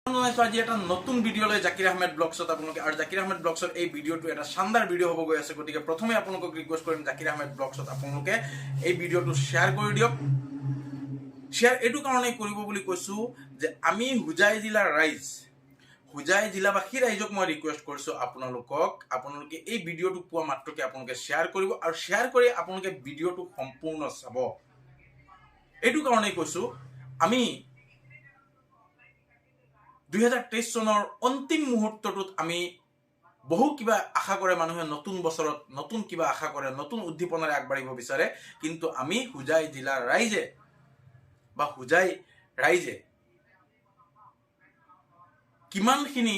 আজি এটা নতুন ভিডিও লৈ জাকিৰ আহমেদ ব্লগছত আপোনালোকে আৰু জাকিৰ আহমেদ ব্লগছত এই ভিডিওটো এটা শানদাৰ ভিডিও হ'ব গৈ আছে গতিকে প্ৰথমে আপোনালোকক ৰিকুৱেষ্ট কৰিম জাকিৰ আহমেদ ব্লগছত আপোনালোকে এই ভিডিওটো শ্বেয়াৰ কৰি দিয়ক শ্বেয়াৰ এইটো কাৰণেই কৰিব বুলি কৈছো যে আমি হুজাই জিলাৰ ৰাইজ হুজাই জিলাবাসী ৰাইজক মই ৰিকুৱেষ্ট কৰিছো আপোনালোকে এই ভিডিওটো পোৱা মাত্ৰকে আপোনালোকে শ্বেয়াৰ কৰিব আৰু শ্বেয়াৰ কৰি আপোনালোকে ভিডিওটো সম্পূৰ্ণ চাব এইটো কাৰণেই কৈছো আমি 2023 চনৰ অন্তিম মুহূৰ্তটোত আমি বহু কিবা আশা কৰে মানুহে নতুন বছৰত নতুন কিবা আশা কৰে নতুন উদ্দীপনাৰে আগবাঢ়িব বিচাৰে কিন্তু আমি হুজাই জিলাৰ ৰাইজে বা হুজাই ৰাইজে কিমানখিনি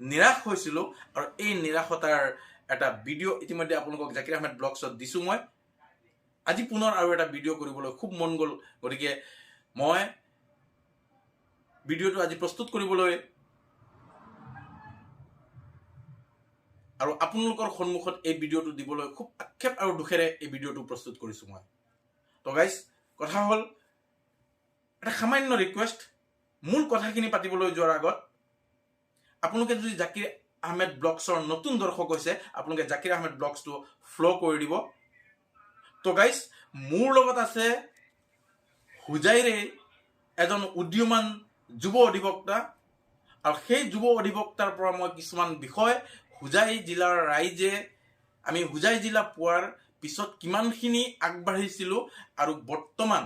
নিৰাশ হৈছিল আৰু এই নিৰাশতাৰ এটা ভিডিও ইতিমধ্যে আপোনালোকক জাকিৰ আহমেদ ব্লগছত দিছো মই আজি পুনৰ আৰু এটা ভিডিও কৰিবলৈ খুব মন গ'ল গতিকে মই ভিডিওটো আজি প্ৰস্তুত কৰিবলৈ আৰু আপোনালোকৰ সন্মুখত এই ভিডিওটো দিবলৈ খুব আক্ষেপ আৰু দুখেৰে এই ভিডিওটো প্ৰস্তুত কৰিছো মই তো গাইস কথা হল এটা সামান্য ৰিকুৱেষ্ট মূল কথাখিনি পাতিবলৈ যোৱাৰ আগত আপোনালোকে যদি জাকিৰ আহমেদ ব্লগছৰ নতুন দৰ্শক হৈছে আপোনালোকে জাকিৰ আহমেদ ব্লগছটো ফলো কৰি দিব তো গাইস মোৰ লগত আছে হুজাইৰে এজন উদ্যমান যুৱ অধিবক্তা আৰু সেই যুৱ অধিবক্তাৰ পৰা মই কিছুমান বিষয় হুজাই জিলাৰ ৰাইজে আমি হুজাই জিলা পোৱাৰ পিছত কিমানখিনি আগবাঢ়িছিল আৰু বৰ্তমান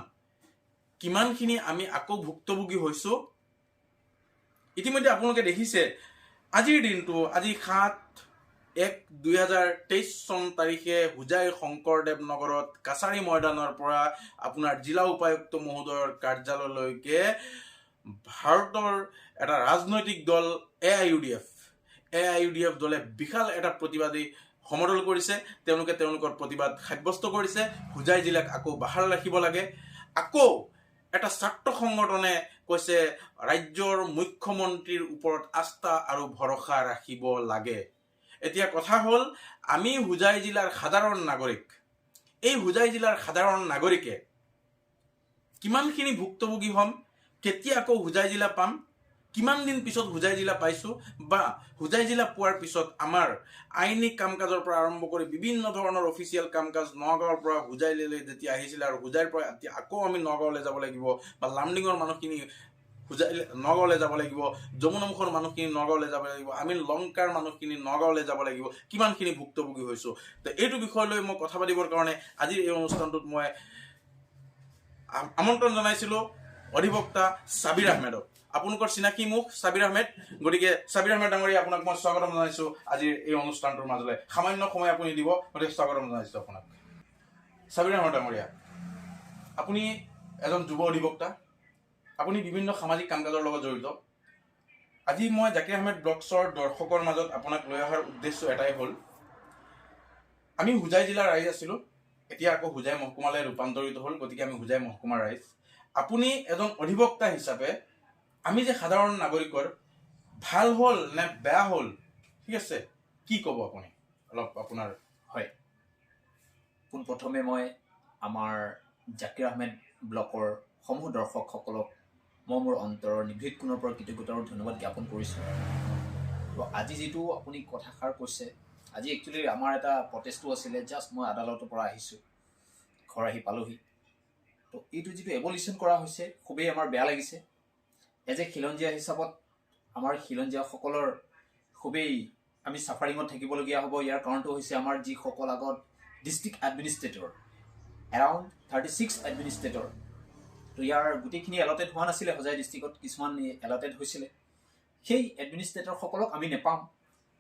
কিমানখিনি আমি আকৌ ভুক্তভোগী হৈছো ইতিমধ্যে আপোনালোকে দেখিছে আজিৰ দিনটো আজি 7/1/2023 চন তাৰিখে হুজাই শংকৰদেৱ নগৰত কাছাৰী ময়দানৰ পৰা আপোনাৰ জিলা উপায়ুক্ত মহোদয়ৰ কাৰ্যালয়লৈকে ভাৰতৰ এটা ৰাজনৈতিক দল AIUDF দলে বিশাল এটা প্ৰতিবাদী সমদল কৰিছে তেওঁলোকৰ প্ৰতিবাদ সাব্যস্ত কৰিছে হুজাই জিলাক আকৌ বাহাল ৰাখিব লাগে আকৌ এটা ছাত্ৰ সংগঠনে কৈছে ৰাজ্যৰ মুখ্যমন্ত্ৰীৰ ওপৰত আস্থা আৰু ভৰসা ৰাখিব লাগে এতিয়া কথা হল আমি হুজাই জিলাৰ সাধাৰণ নাগৰিক এই হুজাই জিলাৰ সাধাৰণ নাগৰিকে কিমানখিনি ভুক্তভোগী হম কেতিয়া আকৌ হুজাই জিলা পাম কিমান দিন পিছত হুজাই জিলা পাইছো বা হুজাই জিলা পোৱাৰ পিছত আমাৰ আইনী কামকাজৰ পৰা আৰম্ভ কৰি বিভিন্ন ধৰণৰ অফিচিয়েল কামকাজ নগাঁৱৰ পৰা হুজাইলৈ যেতিয়া আহিছিল আৰু হুজাইৰ পৰা আকৌ আমি নগাঁৱলৈ যাব লাগিব বা লামডিঙৰ মানুহখিনি হুজাই নগাঁৱলৈ যাব লাগিব যমুনামুখৰ মানুহখিনি নগাঁৱলৈ যাব লাগিব আমি লংকাৰ মানুহখিনি নগাঁৱলৈ যাব লাগিব কিমানখিনি ভুক্তভোগী হৈছো তো এইটো বিষয় লৈ মই কথা পাতিবৰ কাৰণে আজিৰ এই অনুষ্ঠানটোত মই আমন্ত্ৰণ জনাইছিলো অধিবক্তা সাবিৰ আহমেদক আপোনালোকৰ চিনাকি মুখ সাবিৰ আহমেদ গতিকে সাবিৰ আহমেদ ডাঙৰীয়া আপোনাক মই স্বাগতম জনাইছো আজিৰ এই অনুষ্ঠানটোৰ মাজলৈ সামান্য সময় আপুনি দিব গতিকে স্বাগতম জনাইছো আপোনাক সাবিৰ আহমেদ ডাঙৰীয়া আপুনি এজন যুৱ অধিবক্তা আপুনি বিভিন্ন সামাজিক কামকাজৰ লগত জড়িত আজি মই জাকিৰ আহমেদ ব্লগছৰ দৰ্শকৰ মাজত আপোনাক লৈ অহাৰ উদ্দেশ্য এটাই হ'ল আমি হুজাই জিলাৰ ৰাইজ আছিলো এতিয়া আকৌ হুজাই মহকুমালৈ ৰূপান্তৰিত হ'ল গতিকে আমি হুজাই মহকুমাৰ ৰাইজ আপুনি এজন অধিবক্তা হিচাপে আমি যে সাধাৰণ নাগৰিকৰ ভাল হ'ল নে বেয়া হ'ল ঠিক আছে কি ক'ব আপুনি অলপ আপোনাৰ হয় পোনপ্ৰথমে মই আমাৰ জাকিৰ আহমেদ ব্লগৰ সমূহ দৰ্শকসকলক মই মোৰ অন্তৰৰ নিভৃত কোণৰ পৰা কৃতজ্ঞতা আৰু ধন্যবাদ জ্ঞাপন কৰিছোঁ তো আজি যিটো আপুনি কথাষাৰ কৈছে আজি একচুৱেলি আমাৰ এটা প্ৰটেষ্টো আছিলে জাষ্ট মই আদালতৰ পৰা আহিছোঁ ঘৰ আহি পালোহি তো এইটো যিটো এবলিউশ্যন কৰা হৈছে খুবেই আমাৰ বেয়া লাগিছে এজ এ খিলঞ্জীয়া হিচাপত আমাৰ খিলঞ্জীয়াসকলৰ খুবেই আমি ছাফাৰিঙত থাকিবলগীয়া হ'ব ইয়াৰ কাৰণটো হৈছে আমাৰ যিসকল আগত ডিষ্ট্ৰিক্ট এডমিনিষ্ট্ৰেটৰ এৰাউণ্ড 36 এডমিনিষ্ট্ৰেটৰ তো ইয়াৰ গোটেইখিনি এলটেড হোৱা নাছিলে হুজাই ডিষ্ট্ৰিক্টত কিছুমান এলটেড হৈছিলে সেই এডমিনিষ্ট্ৰেটৰসকলক আমি নেপাম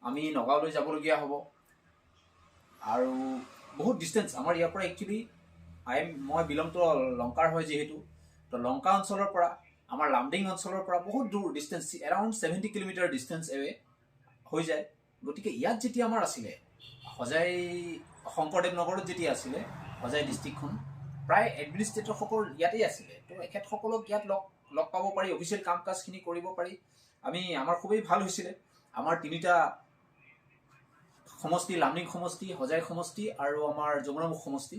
আমি নগাঁৱলৈ যাবলগীয়া হ'ব আৰু বহুত ডিষ্টেঞ্চ আমাৰ ইয়াৰ পৰা একচুৱেলি মই বিলং টু লংকাৰ হয় যিহেতু তো লংকা অঞ্চলৰ পৰা আমাৰ লামডিং অঞ্চলৰ পৰা বহুত দূৰ distance around 70 kilometre distance away হৈ যায় গতিকে ইয়াত যেতিয়া আমাৰ আছিলে হুজাই শংকৰদেৱ নগৰত যেতিয়া আছিলে হুজাই ডিষ্ট্ৰিক্টখন প্ৰায় এডমিনিষ্ট্ৰেটৰসকল ইয়াতেই আছিলে তো এখেতসকলক ইয়াত লগ পাব পাৰি অফিচিয়েল কাম কাজখিনি কৰিব পাৰি আমাৰ খুবেই ভাল হৈছিলে আমাৰ তিনিটা সমষ্টি লামডিং সমষ্টি হুজাই সমষ্টি আৰু আমাৰ যমুনামুখ সমষ্টি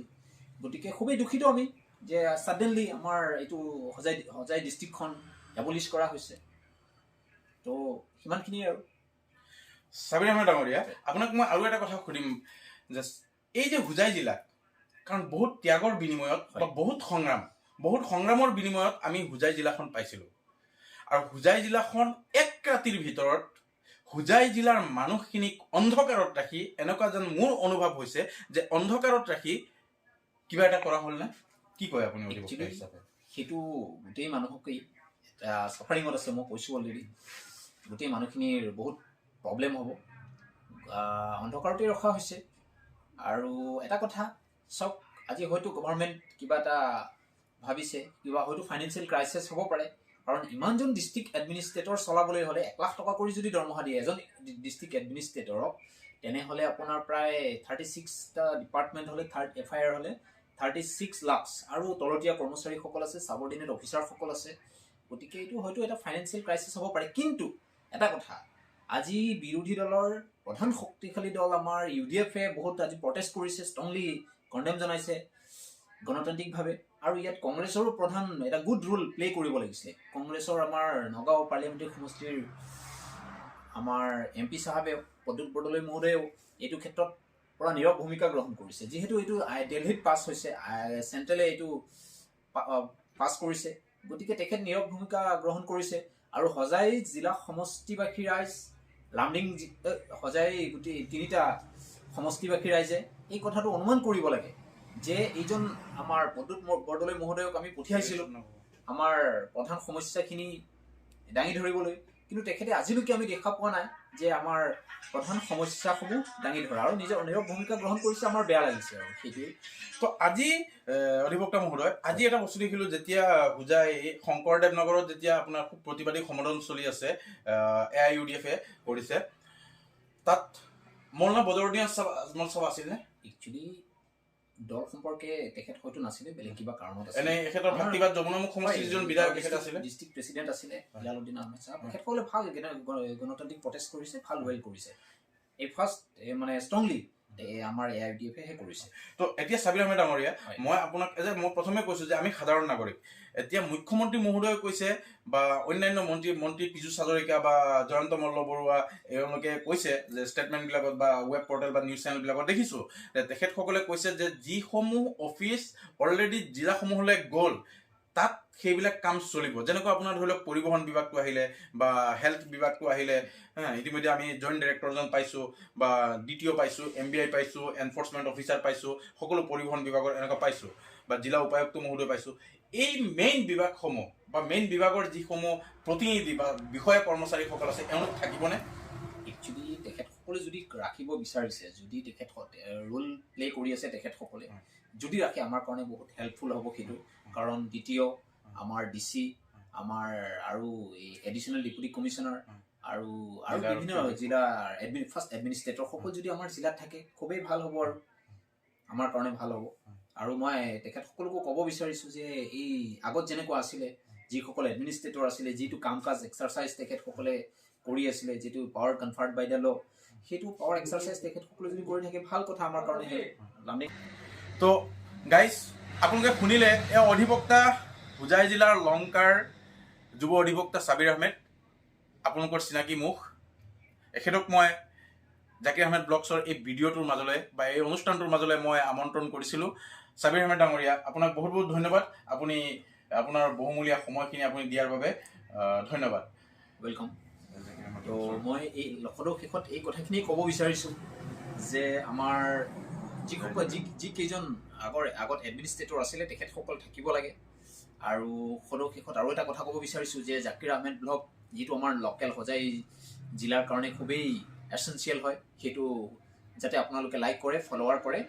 গতিকে খুবেই দুখিত আমি যে সাডেনলি আমাৰ এইটো হুজাই ডিষ্ট্ৰিক্টখন এবলিশ কৰা হৈছে তো সিমানখিনিয়ে আৰু চাবিৰ আহমেদ ডাঙৰীয়া, আপোনাক মই আৰু এটা কথা সুধিম যে এই যে হোজাই জিলাত, কাৰণ বহুত ত্যাগৰ বিনিময়ত বা বহুত সংগ্ৰামৰ বিনিময়ত আমি হোজাই জিলাখন পাইছিলোঁ, আৰু হোজাই জিলাখন এক ৰাতিৰ ভিতৰত হোজাই জিলাৰ মানুহখিনিক অন্ধকাৰত ৰাখি, এনেকুৱা যেন মোৰ অনুভৱ হৈছে যে অন্ধকাৰত ৰাখি কিবা এটা কৰা হ'ল নে? কি কয় আপুনি অধিবক্তা হিচাপে? সেইটো গোটেই মানুহকেই এটা চাফাৰিঙত আছে, মই কৈছোঁ অলৰেডি। গোটেই মানুহখিনিৰ বহুত প্ৰব্লেম হ'ব, অন্ধকাৰতেই ৰখা হৈছে। আৰু এটা কথা চাওক, আজি হয়তো গভৰ্ণমেণ্ট কিবা এটা ভাবিছে, কিবা হয়তো ফাইনেন্সিয়েল ক্ৰাইচিছ হ'ব পাৰে, কাৰণ ইমানজন ডিষ্ট্ৰিক্ট এডমিনিষ্ট্ৰেটৰ চলাবলৈ হ'লে 1 লাখ টকা কৰি যদি দৰমহা দিয়ে এজন ডিষ্ট্ৰিক্ট এডমিনিষ্ট্ৰেটৰক, তেনেহ'লে আপোনাৰ প্ৰায় 36টা ডিপাৰ্টমেণ্ট হ'লে, FIR হ'লে 36 লাখ, আৰু তলতীয়া কৰ্মচাৰীসকল আছে, ছাবঅৰ্ডিনেট অফিচাৰসকল আছে। গতিকে এইটো হয়তো এটা ফাইনেন্সিয়েল ক্ৰাইচিছ হ'ব পাৰে। কিন্তু এটা কথা, আজি বিৰোধী দলৰ প্ৰধান শক্তিশালী দল আমাৰ UDF বহুত আজি প্ৰটেষ্ট কৰিছে, ষ্ট্ৰংলি কণ্ডেম জনাইছে গণতান্ত্ৰিকভাৱে। আৰু ইয়াত কংগ্ৰেছৰো প্ৰধান এটা গুড ৰোল প্লে কৰিব লাগিছিলে। কংগ্ৰেছৰ আমাৰ নগাঁও পাৰ্লিয়ামেণ্টাৰী সমষ্টিৰ আমাৰ MP চাহাবেও, প্ৰদ্যুৎ বৰদলৈ মহোদয়েও এইটো ক্ষেত্ৰত পৰা নীৰৱ ভূমিকা গ্ৰহণ কৰিছে। যিহেতু এইটো দিল্লীত পাছ হৈছে, চেণ্ট্ৰেলে এইটো পাছ কৰিছে, গতিকে তেখেত নীৰৱ ভূমিকা গ্ৰহণ কৰিছে। আৰু হোজাই জিলা সমষ্টিবাসী ৰাইজ, লামডিং হোজাই গোটেই 3টা সমষ্টিবাসী ৰাইজে এই কথাটো অনুমান কৰিব লাগে যে এইজন আমাৰ প্ৰদ্যুৎ বৰদলৈ মহোদয়ক আমি পঠিয়াইছিলোঁ আমাৰ প্ৰধান সমস্যাখিনি দাঙি ধৰিবলৈ, কিন্তু তেখেতে আজিলৈকে আমি দেখা পোৱা নাই যে আমাৰ প্ৰধান সমস্যাসমূহ দাঙি ধৰা, আৰু নিজৰ নীৰৱ ভূমিকা গ্ৰহণ কৰিছে। আমাৰ বেয়া লাগিছে আৰু সেইটোৱে। তো আজি অধিবক্তা মহোদয়, আজি এটা বস্তু দেখিলোঁ, যেতিয়া হোজাই শংকৰদেৱ নগৰত যেতিয়া আপোনাৰ খুব প্ৰতিবাদী সমদল চলি আছে, AIUDF কৰিছে, তাত মৌলানা বদৰুদ্দিন আজমল চাহ আছিল নে? একচুৱেলি দল সম্পৰ্কে তেখেত হয়তো নাছিলে, বেলেগ কিবা কাৰণত আছিল। এনে এখেতৰ ভাতৃবাদ যমুনামুখ সমষ্টিৰ যিজন বিধায়ক তেখেত আছিলে, ডিষ্ট্ৰিক্ট প্ৰেচিডেণ্ট আছিলে হিলালুদ্দিন আহমেদ চাহ। তেখেতসকলে ভাল গণতান্ত্ৰিক প্ৰটেষ্ট কৰিছে, ভাল ৱেল কৰিছে। এই ফাৰ্ষ্ট মানে ষ্ট্ৰংলি আমাৰ AIUDF কৰিছে। তো এতিয়া চাবিৰ আহমেদ ডাঙৰীয়া, মই আপোনাক মই প্ৰথমে কৈছোঁ যে আমি সাধাৰণ নাগৰিক। এতিয়া মুখ্যমন্ত্ৰী মহোদয়ে কৈছে বা অন্যান্য মন্ত্ৰী পীযুষ হাজৰিকা বা জয়ন্ত মল্ল বৰুৱা, এওঁলোকে কৈছে যে ষ্টেটমেণ্টবিলাকত বা ৱেব পৰ্টেল বা নিউজ চেনেলবিলাকত দেখিছোঁ যে তেখেতসকলে কৈছে যে যিসমূহ অফিচ অলৰেডি জিলাসমূহলৈ গ'ল, তাত সেইবিলাক কাম চলিব। যেনেকুৱা আপোনাৰ ধৰি লওক পৰিবহণ বিভাগটো আহিলে বা হেল্থ বিভাগটো আহিলে, ইতিমধ্যে আমি জইণ্ট ডাইৰেক্টৰজন পাইছোঁ বা DTO পাইছোঁ, MBI পাইছোঁ, এনফৰ্চমেণ্ট অফিচাৰ পাইছোঁ, সকলো পৰিবহণ বিভাগৰ এনেকুৱা পাইছোঁ, বা জিলা উপায়ুক্ত মহোদয় পাইছোঁ। এই মেইন বিভাগসমূহ বা মেইন বিভাগৰ যিসমূহ প্ৰতিনিধি বা বিষয়া কৰ্মচাৰীসকল আছে, এওঁলোক থাকিবনে? একচুৱেলি তেখেতসকলে যদি ৰাখিব বিচাৰিছে, যদি তেখেত ৰোল প্লে কৰি আছে, তেখেতসকলে যদি ৰাখে আমাৰ কাৰণে বহুত হেল্পফুল হ'ব সেইটো। কাৰণ DTO, আমাৰ DC, আমাৰ আৰু এই এডিশ্যনেল ডেপুটি কমিশ্যনাৰ আৰু বিভিন্ন জিলাৰ ফাৰ্ষ্ট এডমিনিষ্ট্ৰেটৰ সকলো যদি আমাৰ জিলাত থাকে, খুবেই ভাল হ'ব আৰু আমাৰ কাৰণে ভাল হ'ব। আৰু মই তেখেতসকলকো ক'ব বিচাৰিছোঁ যে এই আগত যেনেকুৱা আছিলে, যিসকল এডমিনিষ্ট্ৰেটৰ আছিলে, যিটো কাম কাজ এক্সাৰচাইজ তেখেতসকলে কৰি আছিলে, যিটো পাৱাৰ কনফাৰ্ট বাই দ্য ল, সেইটো পাৱাৰ এক্সাৰচাইজ তেখেতসকলে যদি কৰি থাকে, ভাল কথা আমাৰ কাৰণে। তো গাইজ, আপোনালোকে শুনিলে, এই অধিবক্তা হোজাই জিলাৰ লংকাৰ যুৱ অধিবক্তা চাবিৰ আহমেদ, আপোনালোকৰ চিনাকি মুখ। এখেতক মই জাকিৰ আহমেদ ব্লগছৰ এই ভিডিঅ'টোৰ মাজলৈ বা এই অনুষ্ঠানটোৰ মাজলৈ মই আমন্ত্ৰণ কৰিছিলোঁ। চাবিৰ আহমেদ ডাঙৰীয়া, আপোনাক বহুত বহুত ধন্যবাদ। আপুনি আপোনাৰ বহুমূলীয়া সময়খিনি আপুনি দিয়াৰ বাবে ধন্যবাদ। ৱেলকাম। তো মই এই লখদৰ শেষত এই কথাখিনিয়ে ক'ব বিচাৰিছোঁ যে আমাৰ যিকেইজন আগত এডমিনিষ্ট্ৰেটৰ আছিলে, তেখেতসকল থাকিব লাগে। আৰু সদৌ শেষত আৰু এটা কথা ক'ব বিচাৰিছোঁ যে জাকিৰ আহমেদ ব্লগ, যিটো আমাৰ লোকেল হোজাই জিলাৰ কাৰণে খুবেই এচেঞ্চিয়েল হয়, সেইটো যাতে আপোনালোকে লাইক কৰে, ফলোৱাৰ কৰে,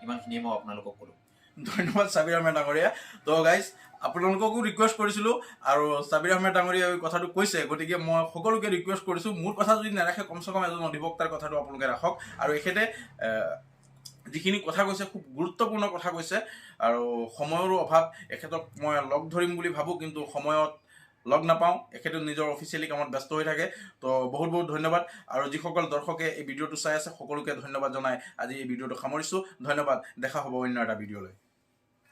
ইমানখিনিয়ে মই আপোনালোকক ক'লোঁ। ধন্যবাদ চাবিৰ আহমেদ ডাঙৰীয়া। তো গাইজ, আপোনালোককো ৰিকুৱেষ্ট কৰিছিলোঁ, আৰু চাবিৰ আহমেদ ডাঙৰীয়া এই কথাটো কৈছে, গতিকে মই সকলোকে ৰিকুৱেষ্ট কৰিছোঁ, মোৰ কথা যদি নাৰাখে, কমচে কম এজন অধিবক্তাৰ কথাটো আপোনালোকে ৰাখক। আৰু এখেতে যিখিনি কথা কৈছে, খুব গুৰুত্বপূৰ্ণ কথা কৈছে, আৰু সময়ৰো অভাৱ। এখেতক মই লগ ধৰিম বুলি ভাবোঁ, কিন্তু সময়ত লগ নাপাওঁ, এখেতে নিজৰ অফিচিয়েলি কামত ব্যস্ত হৈ থাকে। তো বহুত বহুত ধন্যবাদ। আৰু যিসকল দৰ্শকে এই ভিডিঅ'টো চাই আছে, সকলোকে ধন্যবাদ জনাই আজি এই ভিডিঅ'টো সামৰিছোঁ। ধন্যবাদ। দেখা হ'ব অন্য এটা ভিডিঅ'লৈ।